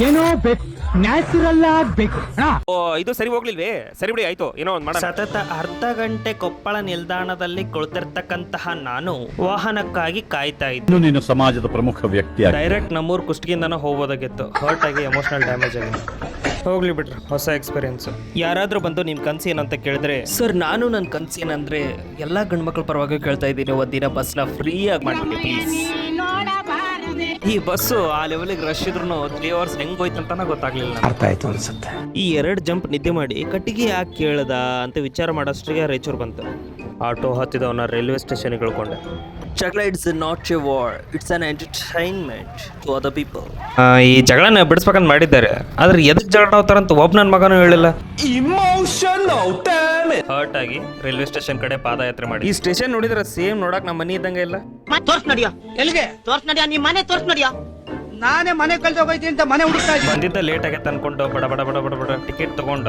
ಏನೋ ಬೇಕು, ನ್ಯಾಚುರಲ್ ಆಗ್ಬೇಕು. ಇದು ಸರಿ ಹೋಗ್ಲಿಲ್ವೇ? ಸರಿ ಬಿಡಿ, ಆಯ್ತು, ಏನೋ ಒಂದು ಮಾಡೋಣ. ಸತತ ಅರ್ಧ ಗಂಟೆ ಕೊಪ್ಪಳ ನಿಲ್ದಾಣದಲ್ಲಿ ಕುಳಿತಿರ್ತಕ್ಕಂತಹ ನಾನು ವಾಹನಕ್ಕಾಗಿ ಕಾಯ್ತಾ ಇದ್ದೆ. ನೀನು ಸಮಾಜದ ಪ್ರಮುಖ ವ್ಯಕ್ತಿ. ಡೈರೆಕ್ಟ್ ನಮ್ಮೂರು ಕುಷ್ಟಗಿಂದನೂ ಹೋಗೋದಾಗಿತ್ತು. ಹರ್ಟ್ ಆಗಿ ಎಮೋಷನಲ್ ಡ್ಯಾಮೇಜ್ ಆಗಿ ಹೋಗ್ಲಿ ಬಿಡ್ರಿ, ಹೊಸ ಎಕ್ಸ್ಪೀರಿಯನ್ಸ್. ಯಾರಾದ್ರೂ ಬಂದು ನಿಮ್ ಕನ್ಸು ಏನಂತ ಕೇಳಿದ್ರೆ, ಸರ್ ನಾನು ನನ್ನ ಕನ್ಸು ಏನಂದ್ರೆ ಎಲ್ಲಾ ಗಂಡ್ಮಕ್ಳ ಪರವಾಗಿ ಕೇಳ್ತಾ ಇದ್ದೀನಿ, ಒಂದಿನ ಬಸ್ನ ಫ್ರೀ ಆಗಿ ಮಾಡ್ಬಿಡಿ ಪ್ಲೀಸ್. ಈ ಬಸ್ಸು ಆ ಲೆವೆಲ್ಗೆ ರಶ್ ಇದ್ರು 3 hours ಹೆಂಗ್ ಹೋಯ್ತಂತಾನ ಗೊತ್ತಾಗ್ಲಿಲ್ಲ. ಅರ್ಥ ಆಯ್ತು ಅನ್ಸುತ್ತೆ. ಈ 2 ಜಂಪ್ ನಿದ್ದೆ ಮಾಡಿ ಕಟ್ಟಿಗೆ ಯಾಕೆ ಕೇಳ್ದ ಅಂತ ವಿಚಾರ ಮಾಡೋಷ್ಟಿಗೆ ರಾಯಚೂರು ಬಂತು. ಆಟೋ ಹತ್ತಿದವನ್ನ ರೈಲ್ವೆ ಸ್ಟೇಷನ್ಗೆ ಇಳ್ಕೊಂಡೆ. ಜಗಳ it's not a war, it's an entertainment to other people. ಈ ಜಗಳನ ಬಿಡಿಸ್ಬೇಕಂತ ಮಾಡಿದ್ದಾರೆ, ಆದ್ರೆ ಎದಕ್ಕೆ ಜಗಳ ಹೋಗ್ತಾರಂತ ಒಬ್ಬ ನನ್ನ ಮಗನೂ ಹೇಳಿಲ್ಲ. ಹರ್ಟ್ ಆಗಿ ರೈಲ್ವೆ ಸ್ಟೇಷನ್ ಕಡೆ ಪಾದಯಾತ್ರೆ ಮಾಡಿ. ಈ ಸ್ಟೇಷನ್ ನೋಡಿದ್ರೆ ಸೇಮ್ ನೋಡಕ್ ನಮ್ಮ ಮನೆ ಇದ್ದಂಗೆ ಇಲ್ಲ. ತೋರ್ಸ್ ನಡಿಯೋ, ಎಲ್ಲಿಗೆ ತೋರ್ಸ್ ನಡಿಯೋ, ನಿಮ್ ಮನೆ ತೋರ್ಸ್ ನಡಿಯೋ. ನಾನೇ ಮನೆ ಕಳ್ದೋಗೈತಿ ಅಂತ ಮನೆ ಹುಡುಕ್ತಾ ಇದ್ದೀನಿ. ಬಂದಿದ್ದ ಲೇಟ್ ಆಗೈತೆ ಅನ್ಕೊಂಡು ಬಡ ಬಡ ಬಡ ಬಡ ಬಡ ಟಿಕೆಟ್ ತಗೊಂಡ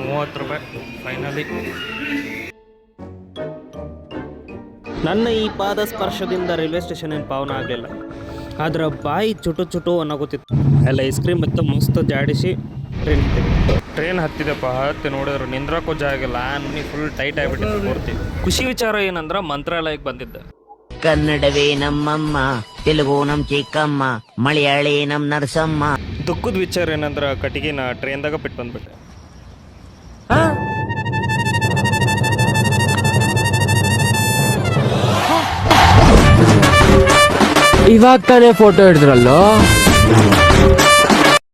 30 ರೂಪಾಯಿ ಫೈನಲಿ. ನನ್ನ ಈ ಪಾದ ಸ್ಪರ್ಶದಿಂದ ರೈಲ್ವೆ ಸ್ಟೇಷನ್ ಏನು ಪಾವನ ಆಗಲಿಲ್ಲ, ಆದ್ರೆ ಬಾಯಿ ಚುಟು ಚುಟು ಅನ್ನೋಗುತ್ತಿತ್ತು. ಎಲ್ಲ ಐಸ್ ಕ್ರೀಮ್ ಮತ್ತು ಮಸ್ತ್ ಜಾಡಿಸಿ ಟ್ರೈನ್ ಹತ್ತಿದೆಪ್ಪ. ಹತ್ತಿ ನೋಡಿದ್ರು ನಿಂದ್ರಕ್ಕೂ ಜಾಗ ಇಲ್ಲ, ಫುಲ್ ಟೈಟ್ ಆಗಿಬಿಟ್ಟಿತ್ತು ಪೂರ್ತಿ. ಖುಷಿ ವಿಚಾರ ಏನಂದ್ರೆ ಮಂತ್ರಾಲಯಕ್ಕೆ ಬಂದಿದ್ದೆ. ಕನ್ನಡವೇ ನಮ್ಮಮ್ಮ, ತೆಲುಗು ನಮ್ ಚಿಕ್ಕಮ್ಮ, ಮಲಯಾಳಿ ನಮ್ ನರಸಮ್ಮ. ದುಃಖದ ವಿಚಾರ ಏನಂದ್ರೆ ಕಟ್ಟಿಗೆನ ಟ್ರೈನ್ದಾಗ ಬಿಟ್ಟು ಬಂದ್ಬಿಟ್ಟೆ. ಇವಾಗ ತಾನೇ ಫೋಟೋ ಹಿಡಿದ್ರಲ್ಲೋ.